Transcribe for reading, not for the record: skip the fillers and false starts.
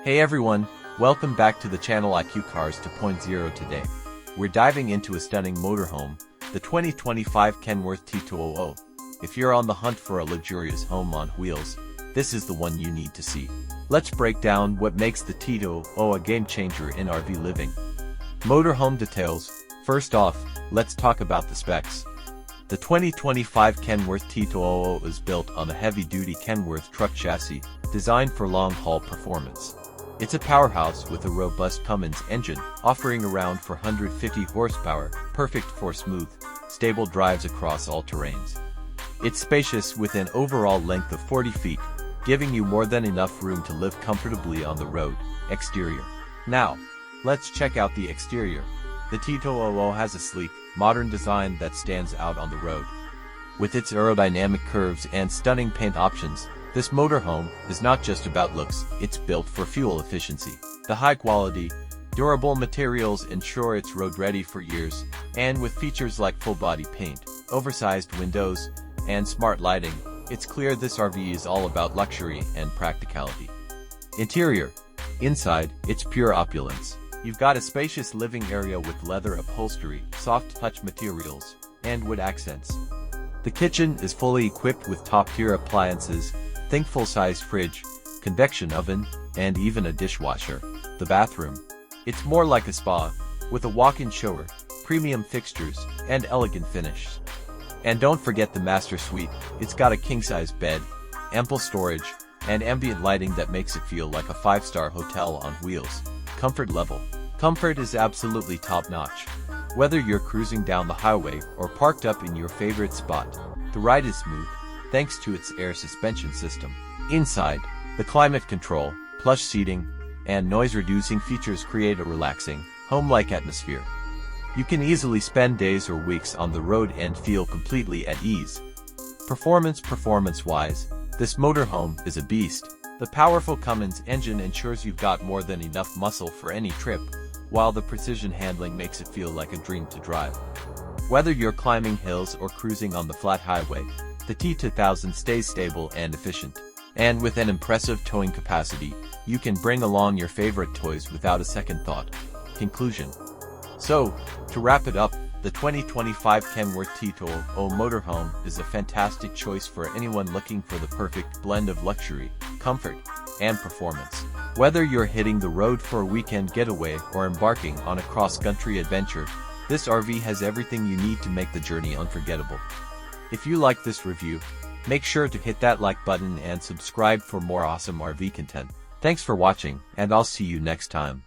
Hey everyone, welcome back to the channel IQ Cars 2.0. Today, we're diving into a stunning motorhome, the 2025 Kenworth T-2000. If you're on the hunt for a luxurious home on wheels, this is the one you need to see. Let's break down what makes the T-2000 a game changer in RV living. Motorhome details. First off, let's talk about the specs. The 2025 Kenworth T-2000 is built on a heavy-duty Kenworth truck chassis, designed for long-haul performance. It's a powerhouse with a robust Cummins engine, offering around 450 horsepower, perfect for smooth, stable drives across all terrains. It's spacious with an overall length of 40 feet, giving you more than enough room to live comfortably on the road. Exterior. Now, let's check out the exterior. The T-2000 has a sleek, modern design that stands out on the road. With its aerodynamic curves and stunning paint options, this motorhome is not just about looks, it's built for fuel efficiency. The high-quality, durable materials ensure it's road-ready for years, and with features like full-body paint, oversized windows, and smart lighting, it's clear this RV is all about luxury and practicality. Interior. Inside, it's pure opulence. You've got a spacious living area with leather upholstery, soft touch materials, and wood accents. The kitchen is fully equipped with top-tier appliances. Think full-size fridge, convection oven, and even a dishwasher. The bathroom. It's more like a spa, with a walk-in shower, premium fixtures, and elegant finishes. And don't forget the master suite. It's got a king-size bed, ample storage, and ambient lighting that makes it feel like a 5-star hotel on wheels. Comfort level. Comfort is absolutely top-notch. Whether you're cruising down the highway or parked up in your favorite spot, the ride is smooth, thanks to its air suspension system. Inside, the climate control, plush seating, and noise-reducing features create a relaxing, home-like atmosphere. You can easily spend days or weeks on the road and feel completely at ease. Performance-wise, this motorhome is a beast. The powerful Cummins engine ensures you've got more than enough muscle for any trip, while the precision handling makes it feel like a dream to drive. Whether you're climbing hills or cruising on the flat highway, the T-2000 stays stable and efficient. And with an impressive towing capacity, you can bring along your favorite toys without a second thought. Conclusion. So, to wrap it up, the 2025 Kenworth T-2000 Motorhome is a fantastic choice for anyone looking for the perfect blend of luxury, comfort, and performance. Whether you're hitting the road for a weekend getaway or embarking on a cross-country adventure, this RV has everything you need to make the journey unforgettable. If you like this review, make sure to hit that like button and subscribe for more awesome RV content. Thanks for watching, and I'll see you next time.